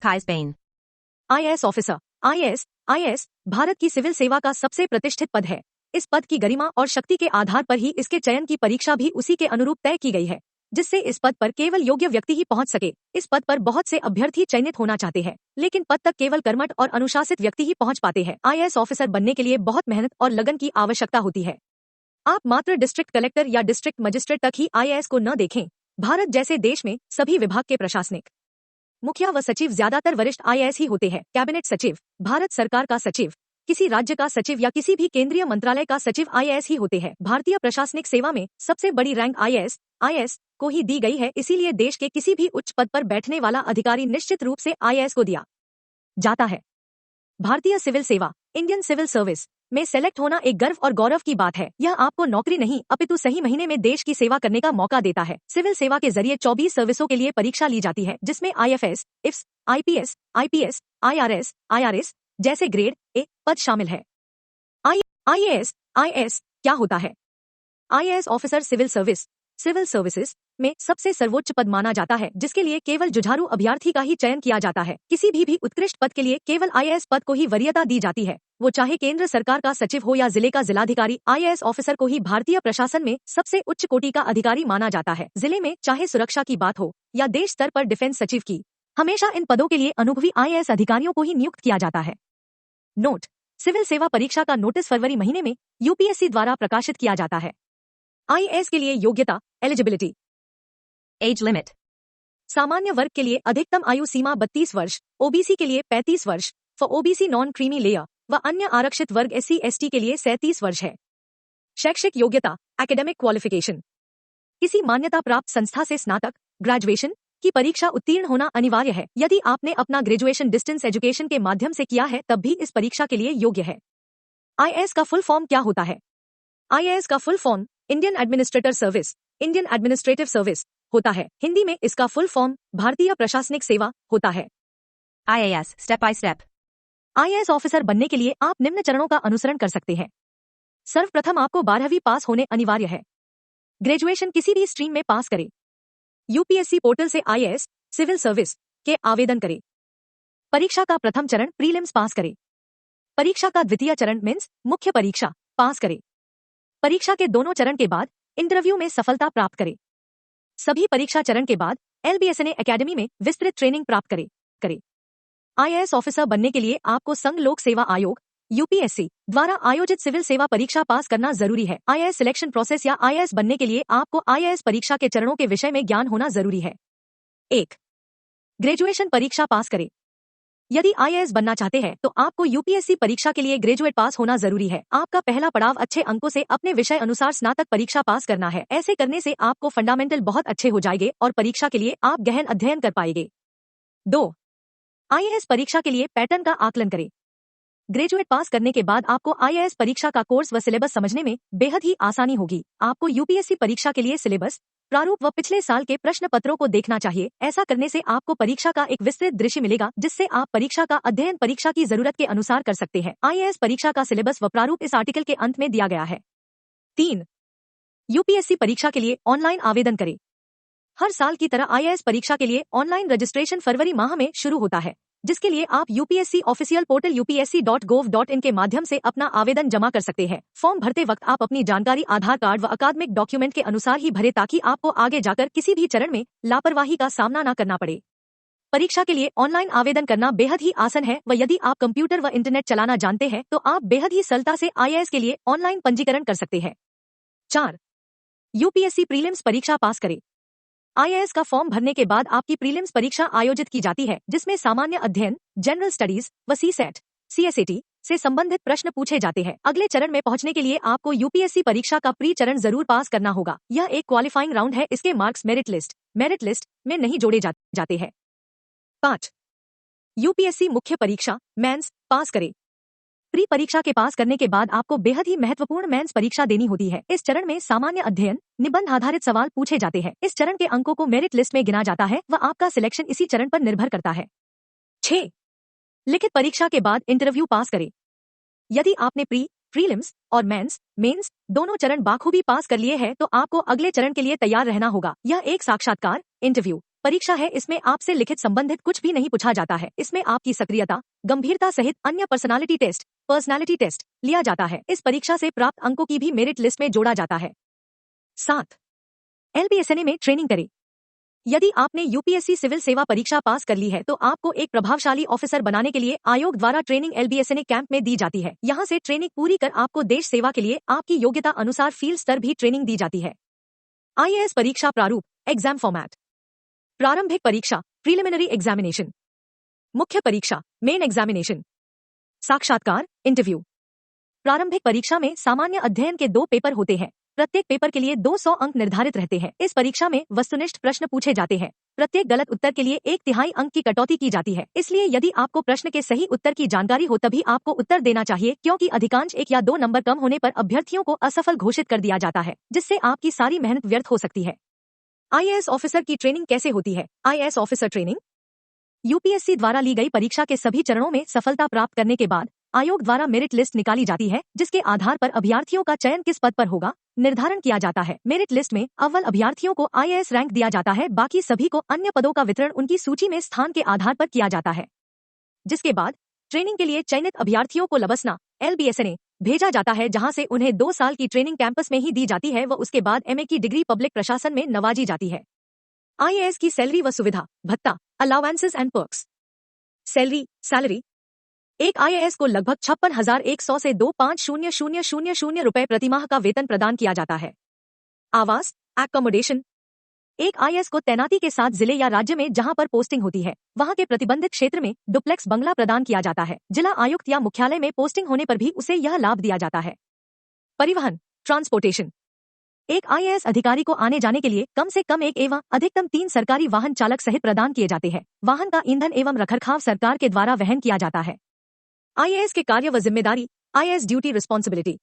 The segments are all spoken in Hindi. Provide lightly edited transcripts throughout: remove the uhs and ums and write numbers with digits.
Kai Spain. IAS officer. IAS Bharat की सिविल सेवा का सबसे प्रतिष्ठित पद है। इस पद की गरिमा और शक्ति के आधार पर ही इसके चयन की परीक्षा भी उसी के अनुरूप तय की गई है, जिससे इस पद पर केवल योग्य व्यक्ति ही पहुंच सके। इस पद पर बहुत से अभ्यर्थी चयनित होना चाहते हैं, लेकिन पद तक केवल कर्मठ और अनुशासित व्यक्ति ही पहुंच पाते हैं। आईएएस ऑफिसर बनने के लिए बहुत मेहनत और लगन की आवश्यकता होती है। आप मात्र डिस्ट्रिक्ट कलेक्टर या डिस्ट्रिक्ट मजिस्ट्रेट तक ही आईएएस को न देखें। भारत जैसे देश में सभी विभाग के प्रशासनिक मुखिया व सचिव ज्यादातर वरिष्ठ आईएएस ही होते हैं। कैबिनेट सचिव, भारत सरकार का सचिव, किसी राज्य का सचिव या किसी भी केंद्रीय मंत्रालय का सचिव आईएएस ही होते हैं। भारतीय प्रशासनिक सेवा में सबसे बड़ी रैंक आईएएस को ही दी गई है, इसीलिए देश के किसी भी उच्च पद पर बैठने वाला अधिकारी निश्चित रूप से आईएएस को दिया जाता है। भारतीय सिविल सेवा, इंडियन सिविल सर्विस में सेलेक्ट होना एक गर्व और गौरव की बात है। यह आपको नौकरी नहीं अपितु सही महीने में देश की सेवा करने का मौका देता है। सिविल सेवा के जरिए 24 सर्विसों के लिए परीक्षा ली जाती है, जिसमें आईएफएस, इफ्स, आईपीएस, आईआरएस जैसे ग्रेड ए पद शामिल है। आईएएस क्या होता है? आईएएस ऑफिसर सिविल सर्विसेज में सबसे सर्वोच्च पद माना जाता है, जिसके लिए केवल जुझारू अभ्यर्थी का ही चयन किया जाता है। किसी भी उत्कृष्ट पद के लिए केवल आईएएस पद को ही वरीयता दी जाती है, वो चाहे केंद्र सरकार का सचिव हो या जिले का जिलाधिकारी। आईएएस ऑफिसर को ही भारतीय प्रशासन में सबसे उच्च कोटि का अधिकारी माना जाता है। जिले में चाहे सुरक्षा की बात हो या देश स्तर पर डिफेंस सचिव की, हमेशा इन पदों के लिए अनुभवी आईएएस अधिकारियों को ही नियुक्त किया जाता है। नोट: सिविल सेवा परीक्षा का नोटिस फरवरी महीने में यूपीएससी द्वारा प्रकाशित किया जाता है। आईएएस के लिए योग्यता, एलिजिबिलिटी, Age limit. सामान्य वर्ग के लिए अधिकतम आयु सीमा 32 वर्ष, ओबीसी के लिए 35 वर्ष, for OBC non creamy layer व अन्य आरक्षित वर्ग SC/ST के लिए 37 वर्ष है। शैक्षिक योग्यता, एकेडमिक क्वालिफिकेशन, किसी मान्यता प्राप्त संस्था से स्नातक, ग्रेजुएशन की परीक्षा उत्तीर्ण होना अनिवार्य है। यदि आपने अपना ग्रेजुएशन डिस्टेंस एजुकेशन के माध्यम से किया है तब भी इस परीक्षा के लिए योग्य है। आईएएस का फुल फॉर्म क्या होता है? आईएएस का full form Indian administrative service होता है। हिंदी में इसका फुल फॉर्म भारतीय प्रशासनिक सेवा होता है। IAS step by step. IAS officer बनने के लिए आप निम्न चरणों का अनुसरण कर सकते हैं। सर्वप्रथम आपको 12वीं पास होने अनिवार्य है। ग्रेजुएशन किसी भी स्ट्रीम में पास करें। यूपीएससी पोर्टल से आईएएस सिविल सर्विस के आवेदन करें। परीक्षा का प्रथम चरण प्रीलिम्स पास करें। परीक्षा का द्वितीय चरण मेंस मुख्य परीक्षा पास करें। परीक्षा के दोनों चरण के बाद इंटरव्यू में सफलता प्राप्त करें। सभी परीक्षा चरण के बाद LBSNA एकेडमी में विस्तृत ट्रेनिंग प्राप्त करें। आईएएस ऑफिसर बनने के लिए आपको संघ लोक सेवा आयोग यूपीएससी द्वारा आयोजित सिविल सेवा परीक्षा पास करना जरूरी है। आईएएस सिलेक्शन प्रोसेस या आईएएस बनने के लिए आपको आईएएस परीक्षा के चरणों के विषय में ज्ञान होना जरूरी है। 1. ग्रेजुएशन परीक्षा पास करें। यदि आईएएस बनना चाहते हैं तो आपको यूपीएससी परीक्षा के लिए ग्रेजुएट पास होना जरूरी है। आपका पहला पड़ाव अच्छे अंकों से अपने विषय अनुसार स्नातक परीक्षा पास करना है। ऐसे करने से आपको फंडामेंटल बहुत अच्छे हो जाएंगे और परीक्षा के लिए आप गहन अध्ययन कर पाएंगे। 2. आईएएस परीक्षा के लिए पैटर्न का आकलन करें। ग्रेजुएट पास करने के बाद आपको आईएएस परीक्षा का कोर्स व सिलेबस समझने में बेहद ही आसानी होगी। आपको यूपीएससी परीक्षा के लिए सिलेबस, प्रारूप व पिछले साल के प्रश्न पत्रों को देखना चाहिए। ऐसा करने से आपको परीक्षा का एक विस्तृत दृश्य मिलेगा, जिससे आप परीक्षा का अध्ययन परीक्षा की जरूरत के अनुसार कर सकते हैं। आईएएस परीक्षा का सिलेबस व प्रारूप इस आर्टिकल के अंत में दिया गया है। 3. यूपीएससी परीक्षा के लिए ऑनलाइन आवेदन करें। हर साल की तरह आईएएस परीक्षा के लिए ऑनलाइन रजिस्ट्रेशन फरवरी माह में शुरू होता है, जिसके लिए आप यूपीएससी ऑफिशियल पोर्टल upsc.gov.in के माध्यम से अपना आवेदन जमा कर सकते हैं। फॉर्म भरते वक्त आप अपनी जानकारी आधार कार्ड व अकादमिक डॉक्यूमेंट के अनुसार ही भरे, ताकि आपको आगे जाकर किसी भी चरण में लापरवाही का सामना न करना पड़े। परीक्षा के लिए ऑनलाइन आवेदन करना बेहद ही आसान है व यदि आप कंप्यूटर व इंटरनेट चलाना जानते हैं तो आप बेहद ही सरलता से आईएएस के लिए ऑनलाइन पंजीकरण कर सकते हैं। 4. यूपीएससी प्रीलिम्स परीक्षा पास करें। आईएएस का फॉर्म भरने के बाद आपकी प्रीलिम्स परीक्षा आयोजित की जाती है, जिसमें सामान्य अध्ययन, जनरल स्टडीज व CSAT से संबंधित प्रश्न पूछे जाते हैं। अगले चरण में पहुंचने के लिए आपको यूपीएससी परीक्षा का प्री चरण जरूर पास करना होगा। यह एक क्वालिफाइंग राउंड है। इसके मार्क्स मेरिट लिस्ट में नहीं जोड़े जाते हैं। 5. यूपीएससी मुख्य परीक्षा मेंस पास करें। प्री परीक्षा के पास करने के बाद आपको बेहद ही महत्वपूर्ण मेंस परीक्षा देनी होती है। इस चरण में सामान्य अध्ययन, निबंध आधारित सवाल पूछे जाते हैं। इस चरण के अंकों को मेरिट लिस्ट में गिना जाता है व आपका सिलेक्शन इसी चरण पर निर्भर करता है। 6. लिखित परीक्षा के बाद इंटरव्यू पास करें। यदि आपने प्रीलिम्स और मेंस दोनों चरण बाखूबी पास कर लिए हैं तो आपको अगले चरण के लिए तैयार रहना होगा। यह एक साक्षात्कार इंटरव्यू परीक्षा है, इसमें आपसे लिखित संबंधित कुछ भी नहीं पूछा जाता है। इसमें आपकी सक्रियता, गंभीरता सहित अन्य पर्सनालिटी टेस्ट लिया जाता है। इस परीक्षा से प्राप्त अंकों की भी मेरिट लिस्ट में जोड़ा जाता है। 7. LBSNA में ट्रेनिंग करें। यदि आपने यूपीएससी सिविल सेवा परीक्षा पास कर ली है तो आपको एक प्रभावशाली ऑफिसर बनाने के लिए आयोग द्वारा ट्रेनिंग LBSNA कैंप में दी जाती है। यहाँ से ट्रेनिंग पूरी कर आपको देश सेवा के लिए आपकी योग्यता अनुसार फील्ड स्तर भी ट्रेनिंग दी जाती है। IAS परीक्षा प्रारूप, एग्जाम फॉर्मेट। प्रारंभिक परीक्षा, प्रीलिमिनरी एग्जामिनेशन। मुख्य परीक्षा, मेन एग्जामिनेशन। साक्षात्कार, इंटरव्यू। प्रारंभिक परीक्षा में सामान्य अध्ययन के 2 पेपर होते हैं। प्रत्येक पेपर के लिए 200 अंक निर्धारित रहते हैं। इस परीक्षा में वस्तुनिष्ठ प्रश्न पूछे जाते हैं। प्रत्येक गलत उत्तर के लिए 1/3 अंक की कटौती की जाती है। इसलिए यदि आपको प्रश्न के सही उत्तर की जानकारी हो तभी आपको उत्तर देना चाहिए, क्योंकि अधिकांश 1 या 2 नंबर कम होने पर अभ्यर्थियों को असफल घोषित कर दिया जाता है, जिससे आपकी सारी मेहनत व्यर्थ हो सकती है। IAS ऑफिसर की ट्रेनिंग कैसे होती है? IAS ऑफिसर ट्रेनिंग यूपीएससी द्वारा ली गई परीक्षा के सभी चरणों में सफलता प्राप्त करने के बाद आयोग द्वारा मेरिट लिस्ट निकाली जाती है, जिसके आधार पर अभ्यर्थियों का चयन किस पद पर होगा निर्धारण किया जाता है। मेरिट लिस्ट में अव्वल अभ्यर्थियों को IAS रैंक दिया जाता है, बाकी सभी को अन्य पदों का वितरण उनकी सूची में स्थान के आधार पर किया जाता है। जिसके बाद ट्रेनिंग के लिए चयनित अभ्यर्थियों को लबसना LBSNA भेजा जाता है, जहां से उन्हें 2 साल की ट्रेनिंग कैंपस में ही दी जाती है व उसके बाद MA की डिग्री पब्लिक प्रशासन में नवाजी जाती है। IAS की सैलरी व सुविधा, भत्ता, अलाउंसेस एंड पर्क्स। सैलरी एक IAS को लगभग 56,100 से 25,000 रुपए प्रतिमाह का वेतन प्रदान किया जाता है। आवास, एकोमोडेशन। एक IAS को तैनाती के साथ जिले या राज्य में जहां पर पोस्टिंग होती है वहां के प्रतिबंधित क्षेत्र में डुप्लेक्स बंगला प्रदान किया जाता है। जिला आयुक्त या मुख्यालय में पोस्टिंग होने पर भी उसे यह लाभ दिया जाता है। परिवहन, ट्रांसपोर्टेशन। एक IAS अधिकारी को आने जाने के लिए कम से कम 1 एवं अधिकतम 3 सरकारी वाहन चालक सहित प्रदान किए जाते हैं। वाहन का ईंधन एवं रखरखाव सरकार के द्वारा वहन किया जाता है। IAS के कार्य व जिम्मेदारी, IAS ड्यूटी रिस्पॉन्सिबिलिटी।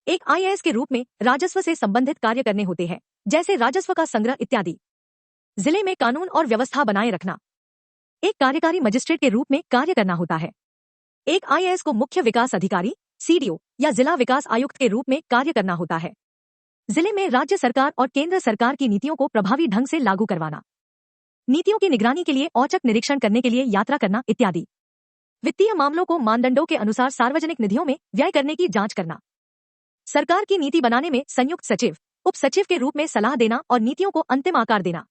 एक IAS के रूप में राजस्व से संबंधित कार्य करने होते हैं, जैसे राजस्व का संग्रह इत्यादि। जिले में कानून और व्यवस्था बनाए रखना। एक कार्यकारी मजिस्ट्रेट के रूप में कार्य करना होता है। एक IAS को मुख्य विकास अधिकारी, CDO या जिला विकास आयुक्त के रूप में कार्य करना होता है। जिले में राज्य सरकार और केंद्र सरकार की नीतियों को प्रभावी ढंग से लागू करवाना। नीतियों की निगरानी के लिए औचक निरीक्षण करने के लिए यात्रा करना इत्यादि। वित्तीय मामलों को मानदंडों के अनुसार सार्वजनिक निधियों में व्यय करने की जांच करना। सरकार की नीति बनाने में संयुक्त सचिव, उप सचिव के रूप में सलाह देना और नीतियों को अंतिम आकार देना।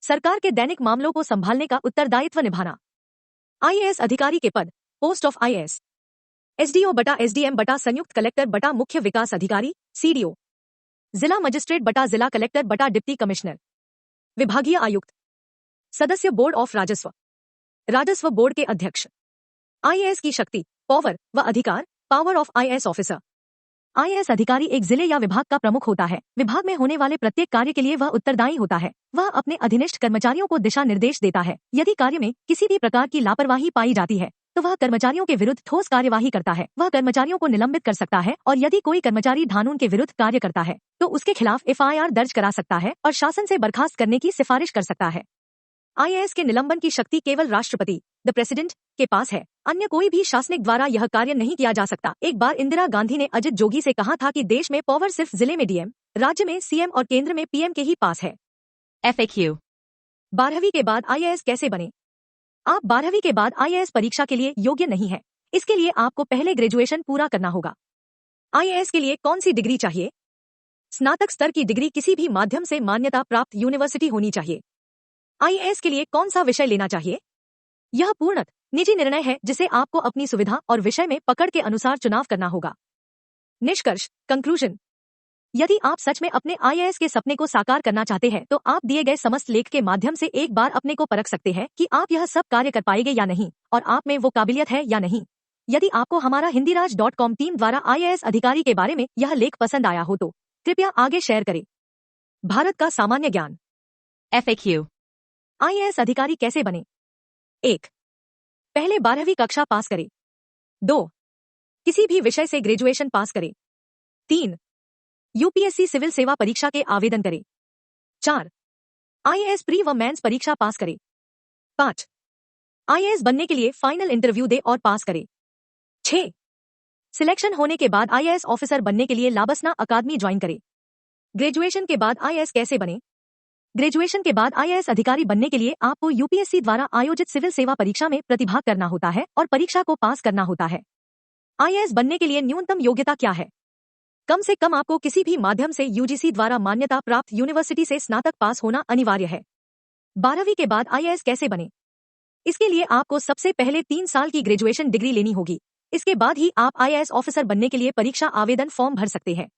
सरकार के दैनिक मामलों को संभालने का उत्तरदायित्व निभाना। IAS अधिकारी के पद, पोस्ट ऑफ IAS, SDO बटा SDM बटा संयुक्त कलेक्टर बटा मुख्य विकास अधिकारी, CDO, जिला मजिस्ट्रेट बटा जिला कलेक्टर बटा डिप्टी कमिश्नर, विभागीय आयुक्त, सदस्य बोर्ड ऑफ राजस्व बोर्ड के अध्यक्ष। IAS की शक्ति, पावर व अधिकार, power of IAS officer. IAS अधिकारी एक जिले या विभाग का प्रमुख होता है। विभाग में होने वाले प्रत्येक कार्य के लिए वह उत्तरदायी होता है। वह अपने अधिनिष्ठ कर्मचारियों को दिशा निर्देश देता है। यदि कार्य में किसी भी प्रकार की लापरवाही पाई जाती है तो वह कर्मचारियों के विरुद्ध ठोस कार्यवाही करता है। वह कर्मचारियों को निलंबित कर सकता है और यदि कोई कर्मचारी कानून के विरुद्ध कार्य करता है तो उसके खिलाफ FIR दर्ज करा सकता है और शासन से बर्खास्त करने की सिफारिश कर सकता है। IAS के निलंबन की शक्ति केवल राष्ट्रपति, द प्रेसिडेंट, के पास है। अन्य कोई भी शासनिक द्वारा यह कार्य नहीं किया जा सकता। एक बार इंदिरा गांधी ने अजित जोगी से कहा था कि देश में पावर सिर्फ जिले में DM, राज्य में CM और केंद्र में PM के ही पास है। FAQ 12वीं के बाद IAS कैसे बने? आप 12वीं के बाद IAS परीक्षा के लिए योग्य नहीं है। इसके लिए आपको पहले ग्रेजुएशन पूरा करना होगा। IAS के लिए कौन सी डिग्री चाहिए? स्नातक स्तर की डिग्री किसी भी माध्यम से मान्यता प्राप्त यूनिवर्सिटी होनी चाहिए। IAS के लिए कौन सा विषय लेना चाहिए? यह पूर्णतः निजी निर्णय है जिसे आपको अपनी सुविधा और विषय में पकड़ के अनुसार चुनाव करना होगा। निष्कर्ष, कंक्लूजन। यदि आप सच में अपने IAS के सपने को साकार करना चाहते हैं तो आप दिए गए समस्त लेख के माध्यम से एक बार अपने को परख सकते हैं कि आप यह सब कार्य कर पाएंगे या नहीं और आप में वो काबिलियत है या नहीं। यदि आपको हमारा hindiraj.com टीम द्वारा IAS अधिकारी के बारे में यह लेख पसंद आया हो तो कृपया आगे शेयर करें। भारत का सामान्य ज्ञान। FAQ IAS अधिकारी कैसे बने? 1. पहले 12वीं कक्षा पास करें। 2. किसी भी विषय से ग्रेजुएशन पास करें। 3. यूपीएससी सिविल सेवा परीक्षा के आवेदन करें। 4. IAS प्री व मेंस परीक्षा पास करें। 5. IAS बनने के लिए फाइनल इंटरव्यू दे और पास करें। 6. सिलेक्शन होने के बाद IAS ऑफिसर बनने के लिए लाबसना अकादमी ज्वाइन करें। ग्रेजुएशन के बाद IAS कैसे बने? ग्रेजुएशन के बाद आईएएस अधिकारी बनने के लिए आपको यूपीएससी द्वारा आयोजित सिविल सेवा परीक्षा में प्रतिभाग करना होता है और परीक्षा को पास करना होता है। आईएएस बनने के लिए न्यूनतम योग्यता क्या है? कम से कम आपको किसी भी माध्यम से यूजीसी द्वारा मान्यता प्राप्त यूनिवर्सिटी से स्नातक पास होना अनिवार्य है। 12वीं के बाद आईएएस कैसे बने? इसके लिए आपको सबसे पहले 3 साल की ग्रेजुएशन डिग्री लेनी होगी। इसके बाद ही आप आईएएस ऑफिसर बनने के लिए परीक्षा आवेदन फॉर्म भर सकते हैं।